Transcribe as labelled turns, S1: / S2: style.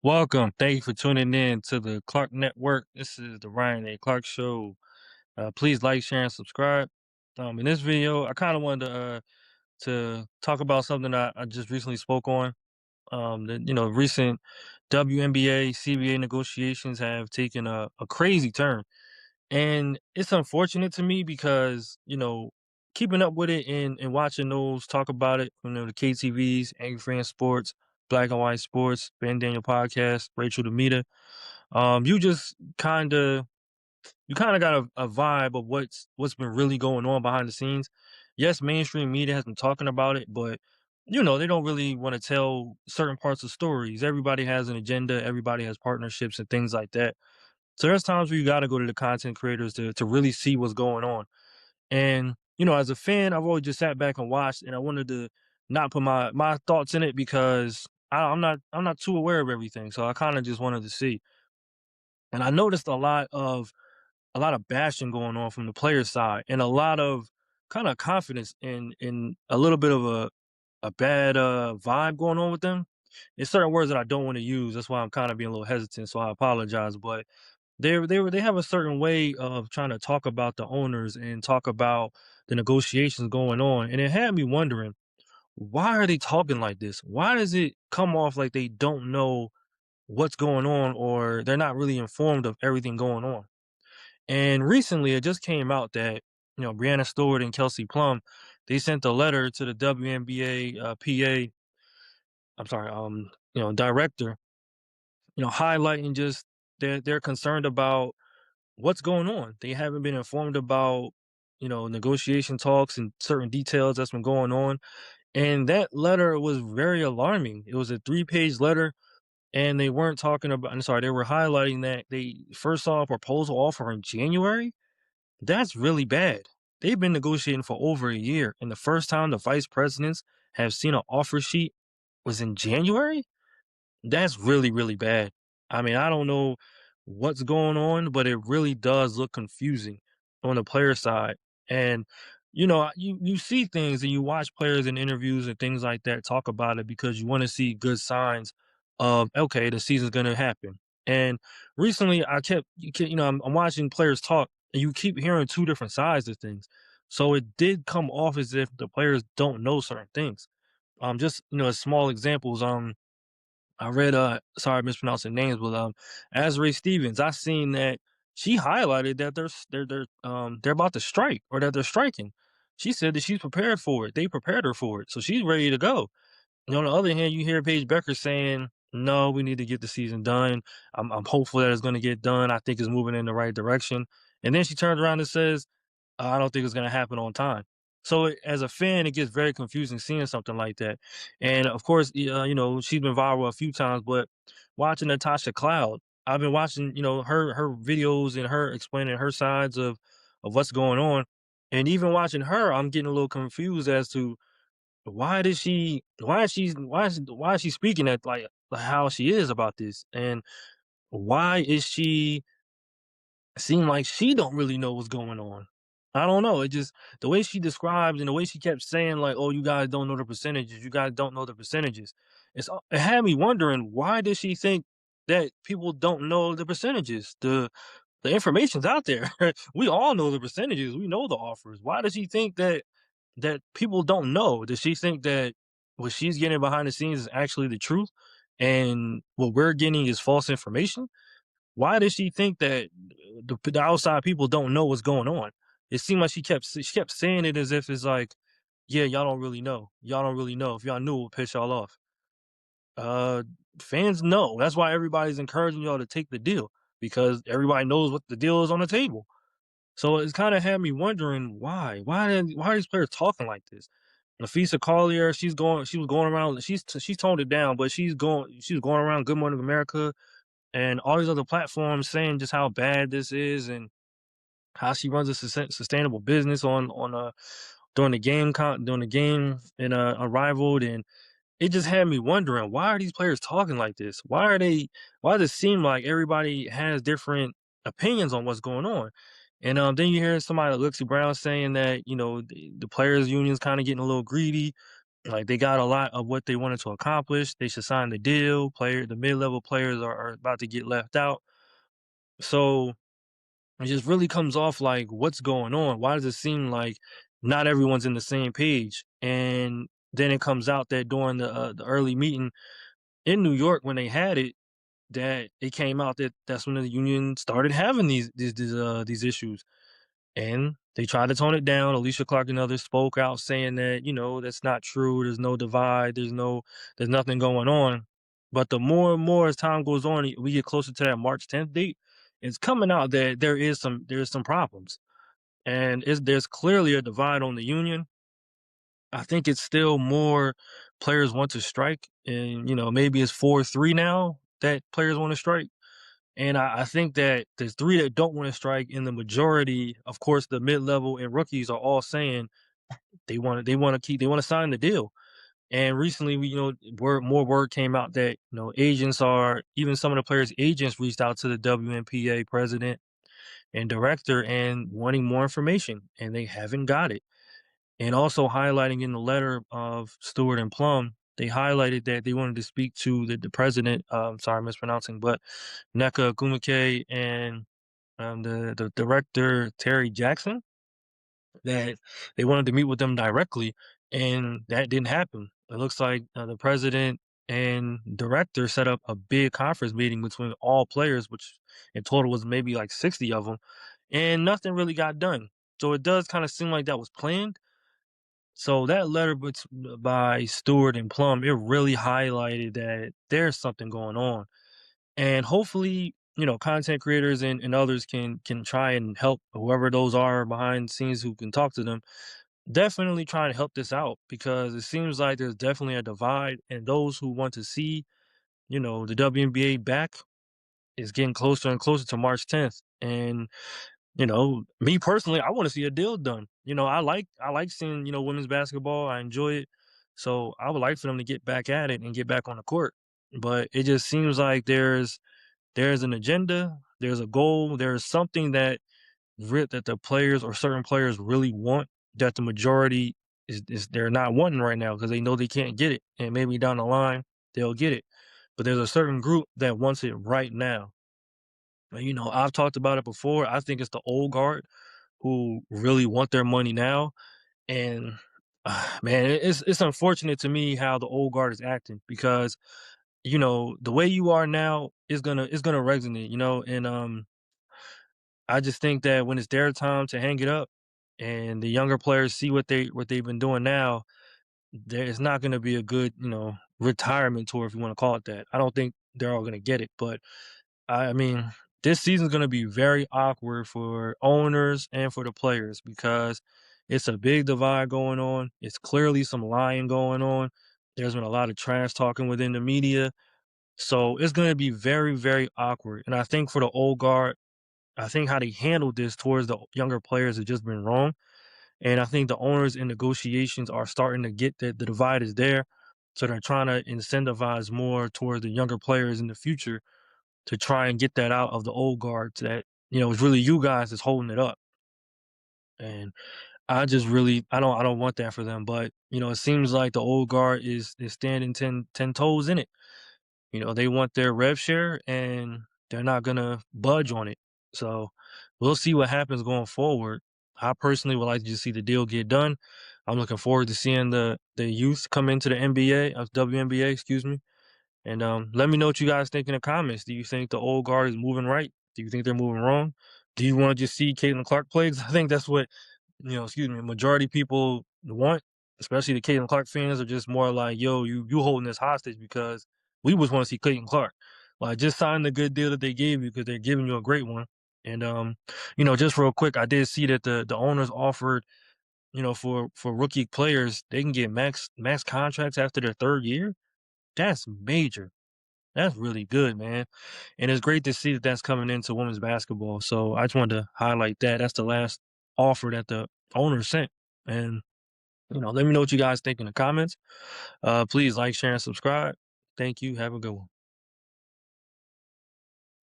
S1: Welcome. Thank you for tuning in to the Clark Network. This is the Ryan A. Clark Show. Please like, share, and subscribe. In this video, I kind of wanted to talk about something I just recently spoke on. The recent WNBA CBA negotiations have taken a crazy turn, and it's unfortunate to me because keeping up with it and watching those talk about it, the KTVs, Angry Fan Sports, Black and White Sports, Ben Daniel Podcast, Rachel Demita. You just kind of got a vibe of what's been really going on behind the scenes. Yes, mainstream media has been talking about it, but they don't really want to tell certain parts of stories. Everybody has an agenda, everybody has partnerships and things like that. So there's times where you got to go to the content creators to really see what's going on. And as a fan, I've always just sat back and watched, and I wanted to not put my thoughts in it because I'm not too aware of everything. So I kind of just wanted to see. And I noticed a lot of bashing going on from the player side, and a lot of kind of confidence in a little bit of a bad vibe going on with them. It's certain words that I don't want to use. That's why I'm kind of being a little hesitant. So I apologize, but they have a certain way of trying to talk about the owners and talk about the negotiations going on, and it had me wondering, why are they talking like this? Why does it come off like they don't know what's going on, or they're not really informed of everything going on? And recently, it just came out that Brianna Stewart and Kelsey Plum, they sent a letter to the WNBA PA. I'm sorry, director, highlighting just they're concerned about what's going on. They haven't been informed about negotiation talks and certain details that's been going on. And that letter was very alarming. It was a 3-page letter, and they weren't talking about. I'm sorry, they were highlighting that they first saw a proposal offer in January. That's really bad. They've been negotiating for over a year, and the first time the vice presidents have seen an offer sheet was in January. That's really, really bad. I mean, I don't know what's going on, but it really does look confusing on the player side. And you see things and you watch players in interviews and things like that talk about it because you want to see good signs of, okay, the season's going to happen. And recently, I'm watching players talk, and you keep hearing two different sides of things. So it did come off as if the players don't know certain things. Just as small examples. I read sorry, I'm mispronouncing names, but Azrae Stevens, I seen that she highlighted that they're about to strike, or that they're striking. She said that she's prepared for it. They prepared her for it. So she's ready to go. And on the other hand, you hear Paige Becker saying, "No, we need to get the season done. I'm hopeful that it's going to get done. I think it's moving in the right direction." And then she turns around and says, I don't think it's gonna happen on time. So as a fan, it gets very confusing seeing something like that. And of course, she's been viral a few times, but watching Natasha Cloud, I've been watching, her videos and her explaining her sides of what's going on. And even watching her, I'm getting a little confused as to why is she speaking at like how she is about this, and why is she seem like she don't really know what's going on. I don't know. It just the way she described and the way she kept saying like, "Oh, you guys don't know the percentages. You guys don't know the percentages." It had me wondering, why does she think that people don't know the percentages? The information's out there. We all know the percentages. We know the offers. Why does she think that people don't know? Does she think that what she's getting behind the scenes is actually the truth, and what we're getting is false information? Why does she think that the outside people don't know what's going on? It seemed like she kept saying it as if it's like, yeah, y'all don't really know. Y'all don't really know. If y'all knew, it would piss y'all off. Uh, Fans know. That's why everybody's encouraging y'all to take the deal, because everybody knows what the deal is on the table. So it's kind of had me wondering why. Why are these players talking like this? Nafisa Collier, she was going around. She's toned it down, but she was going around Good Morning America and all these other platforms saying just how bad this is, and how she runs a sustainable business on during the game in Unrivaled. And it just had me wondering, why are these players talking like this? Why does it seem like everybody has different opinions on what's going on? And then you hear somebody like Lexi Brown saying that the players union is kind of getting a little greedy, Like, they got a lot of what they wanted to accomplish. They should sign the deal. The mid-level players are about to get left out. So it just really comes off like, what's going on? Why does it seem like not everyone's in the same page? And then it comes out that during the early meeting in New York when they had it, that it came out that that's when the union started having these issues, and they tried to tone it down. Alicia Clark and others spoke out saying that, that's not true. There's no divide. There's nothing going on. But the more and more as time goes on, we get closer to that March 10th date. It's coming out that there's some problems, and there's clearly a divide on the union. I think it's still more players want to strike, and maybe it's 4-3 now that players want to strike. And I think that there's three that don't want to strike, and the majority, of course, the mid level and rookies are all saying they want to sign the deal. And recently, more word came out that agents are even some of the players' agents reached out to the WNPA president and director and wanting more information, and they haven't got it. And also highlighting in the letter of Stewart and Plum, they highlighted that they wanted to speak to the president. Sorry, I'm mispronouncing, but Neka Kumike and the director Terry Jackson, that they wanted to meet with them directly, and that didn't happen. It looks like the president and director set up a big conference meeting between all players, which in total was maybe like 60 of them, and nothing really got done. So it does kind of seem like that was planned. So that letter by Stewart and Plum, it really highlighted that there's something going on. And hopefully, content creators and others can try and help whoever those are behind the scenes who can talk to them. Definitely try and help this out, because it seems like there's definitely a divide, and those who want to see, the WNBA back is getting closer and closer to March 10th. And me personally, I want to see a deal done. I like seeing, women's basketball. I enjoy it. So I would like for them to get back at it and get back on the court. But it just seems like there's an agenda, there's a goal, there's something that the players or certain players really want, that the majority is they're not wanting right now because they know they can't get it. And maybe down the line they'll get it. But there's a certain group that wants it right now. And, I've talked about it before. I think it's the old guard who really want their money now. And man, it's unfortunate to me how the old guard is acting, because the way you are now is gonna resonate, and I just think that when it's their time to hang it up and the younger players see what they've been doing now, it's not gonna be a good, retirement tour, if you want to call it that. I don't think they're all gonna get it, but I mean, this season's gonna be very awkward for owners and for the players, because it's a big divide going on. It's clearly some lying going on. There's been a lot of trash talking within the media. So it's gonna be very, very awkward. And I think for the old guard, I think how they handled this towards the younger players has just been wrong. And I think the owners in negotiations are starting to get that the divide is there. So they're trying to incentivize more towards the younger players in the future to try and get that out of the old guard, that, it's really you guys that's holding it up. And I just really I don't want that for them. But, it seems like the old guard is standing ten toes in it. They want their rev share, and they're not gonna budge on it. So we'll see what happens going forward. I personally would like to just see the deal get done. I'm looking forward to seeing the youth come into the NBA, WNBA, excuse me. And let me know what you guys think in the comments. Do you think the old guard is moving right? Do you think they're moving wrong? Do you want to just see Caitlin Clark play? 'Cause I think that's what, excuse me, majority people want, especially the Caitlin Clark fans, are just more like, yo, you holding this hostage because we just want to see Caitlin Clark. Like, just sign the good deal that they gave you, because they're giving you a great one. And just real quick, I did see that the owners offered, for rookie players, they can get max contracts after their third year. That's major. That's really good, man. And it's great to see that that's coming into women's basketball. So I just wanted to highlight that. That's the last offer that the owner sent. And, let me know what you guys think in the comments. Please like, share, and subscribe. Thank you. Have a good one.